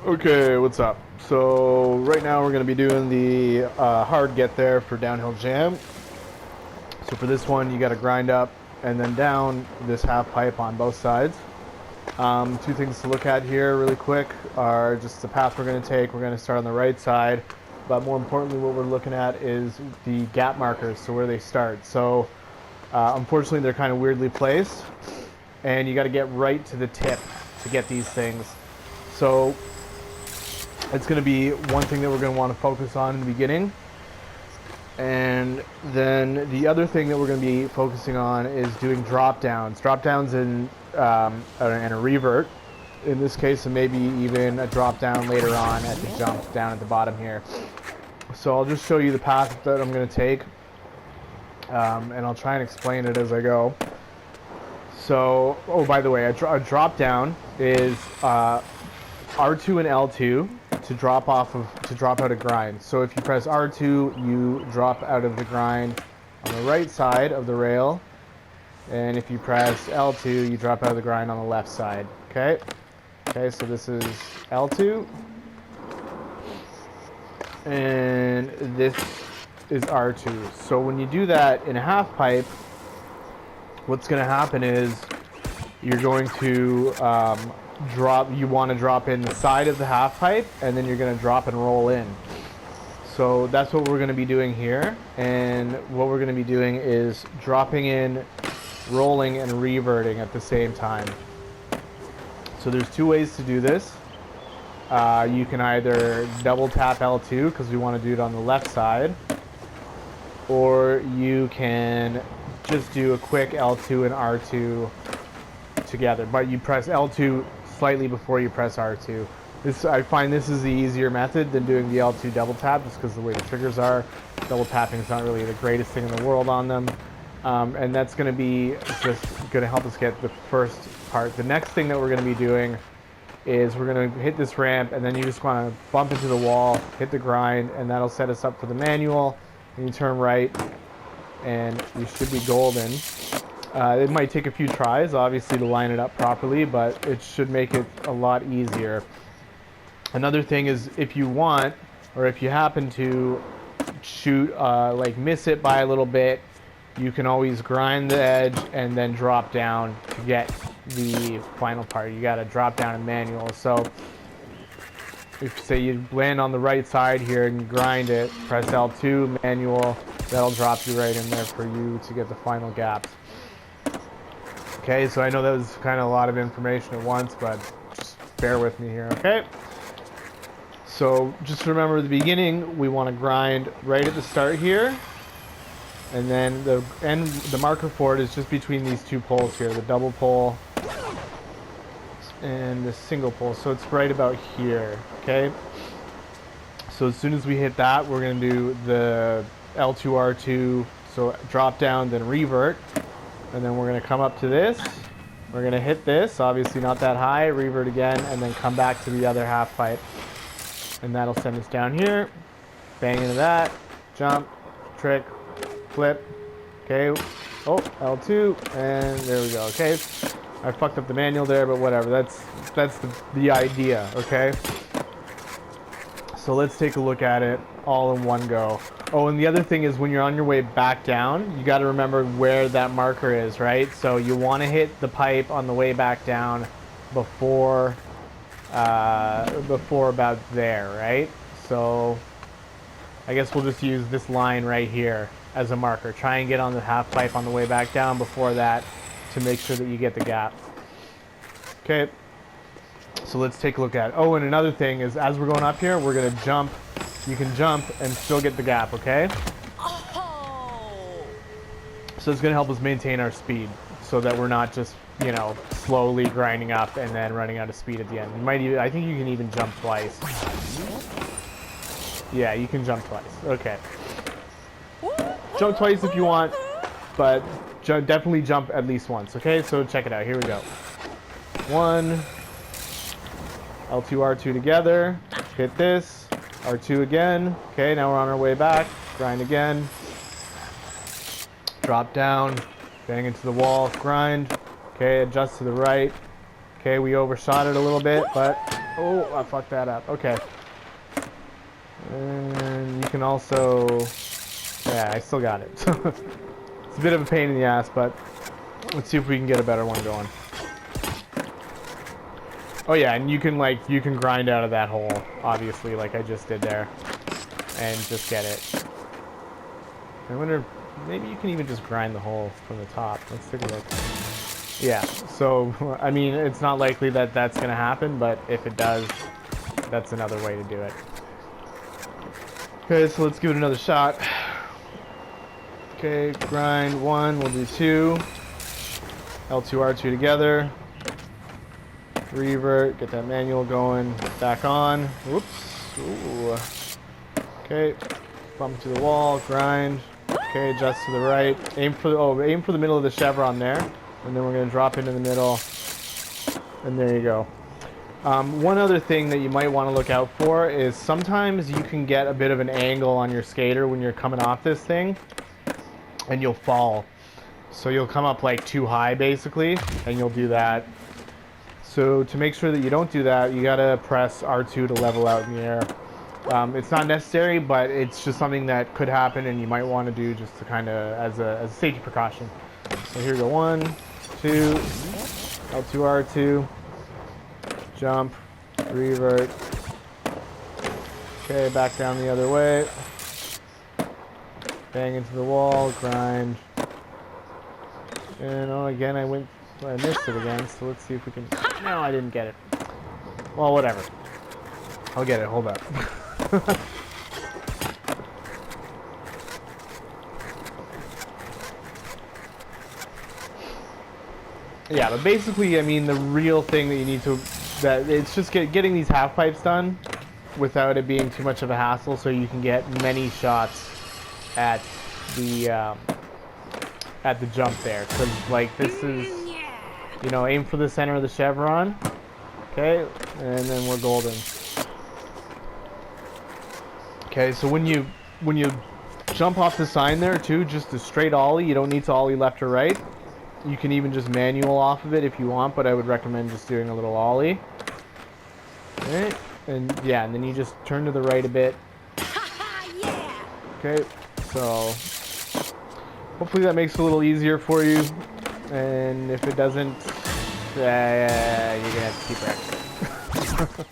Okay, what's up? So right now we're going to be doing the hard get there for downhill jam. So for this one you got to grind up and then down this half pipe on both sides. Two things to look at here really quick are just the path we're going to take. We're going to start on the right side, but more importantly what we're looking at is the gap markers, so where they start. So unfortunately they're kind of weirdly placed and you got to get right to the tip to get these things. So it's going to be one thing that we're going to want to focus on in the beginning. And then the other thing that we're going to be focusing on is doing drop downs. Drop downs and a revert. In this case, and maybe even a drop down later on at the jump down at the bottom here. So I'll just show you the path that I'm going to take. And I'll try and explain it as I go. So, oh, by the way, a drop down is R2 and L2 to drop out of grind. So if you press R2, you drop out of the grind on the right side of the rail, and if you press L2, you drop out of the grind on the left side. Okay. So this is L2, and this is R2. So when you do that in a half pipe, what's going to happen is you're going to you want to drop in the side of the half pipe, and then you're going to drop and roll in. So that's what we're going to be doing here, and what we're going to be doing is dropping in, rolling, and reverting at the same time. So there's two ways to do this. You can either double tap L2 because we want to do it on the left side, or you can just do a quick L2 and R2 together, but you press L2 slightly before you press R2. I find this is the easier method than doing the L2 double tap, just because the way the triggers are. Double tapping is not really the greatest thing in the world on them, and that's going to be just going to help us get the first part. The next thing that we're going to be doing is we're going to hit this ramp, and then you just want to bump into the wall, hit the grind, and that'll set us up for the manual. And you turn right, and you should be golden. It might take a few tries, obviously, to line it up properly, but it should make it a lot easier. Another thing is, if you want, or if you happen to shoot, miss it by a little bit, you can always grind the edge and then drop down to get the final part. You got to drop down in manual. So if, say, you land on the right side here and grind it, press L2, manual, that'll drop you right in there for you to get the final gaps. Okay, so I know that was kind of a lot of information at once, but just bear with me here, okay? So just remember at the beginning, we want to grind right at the start here, and then the marker for it is just between these two poles here, the double pole and the single pole. So it's right about here, okay? So as soon as we hit that, we're going to do the L2, R2, so drop down, then revert. And then we're going to come up to this. We're going to hit this, obviously not that high, revert again, and then come back to the other half pipe. And that'll send us down here. Bang into that. Jump, trick, flip. Okay. Oh, L2, and there we go. Okay. I fucked up the manual there, but whatever. That's the idea, okay? So let's take a look at it all in one go. Oh, and the other thing is when you're on your way back down, you got to remember where that marker is, right? So you want to hit the pipe on the way back down before about there, right? So I guess we'll just use this line right here as a marker. Try and get on the half pipe on the way back down before that to make sure that you get the gap. Okay. So let's take a look at it. Oh, and another thing is as we're going up here, we're going to jump. You can jump and still get the gap, okay? Oh. So it's going to help us maintain our speed so that we're not just, slowly grinding up and then running out of speed at the end. I think you can even jump twice. Yeah, you can jump twice. Okay. Jump twice if you want, but definitely jump at least once, okay? So check it out. Here we go. 1, L2, R2 together. Hit this. R2 again. Okay, now we're on our way back. Grind again. Drop down. Bang into the wall. Grind. Okay, adjust to the right. Okay, we overshot it a little bit, but Oh, I fucked that up. Okay. And you can also... Yeah, I still got it. It's a bit of a pain in the ass, but let's see if we can get a better one going. Oh yeah, and you can grind out of that hole, obviously, like I just did there. And just get it. I wonder, maybe you can even just grind the hole from the top. Let's take a look. Yeah, so, I mean, it's not likely that that's going to happen, but if it does, that's another way to do it. Okay, so let's give it another shot. Okay, grind 1, we'll do 2. L2, R2 together. Revert, get that manual going, back on. Whoops. Ooh. Okay, bump to the wall, grind. Okay, adjust to the right. Aim for the middle of the chevron there. And then we're going to drop into the middle. And there you go. One other thing that you might want to look out for is sometimes you can get a bit of an angle on your skater when you're coming off this thing. And you'll fall. So you'll come up like too high basically. And you'll do that. So to make sure that you don't do that, you got to press R2 to level out in the air. It's not necessary, but it's just something that could happen and you might want to do just to kind of as a safety precaution. So here we go, 1, 2, L2, R2, jump, revert. Okay, back down the other way. Bang into the wall, grind. And oh, again, I missed it again, so let's see if we can... No, I didn't get it. Well, whatever. I'll get it, hold up. Yeah, but basically, I mean, the real thing that you need to... it's just getting these half pipes done without it being too much of a hassle so you can get many shots at the jump there. Because, like, this is... You know, aim for the center of the chevron. Okay, and then we're golden. Okay, so when you jump off the sign there too, just a straight ollie. You don't need to ollie left or right. You can even just manual off of it if you want, but I would recommend just doing a little ollie. Okay, and yeah, and then you just turn to the right a bit. Okay, so hopefully that makes it a little easier for you. And if it doesn't, you're gonna have to keep practicing.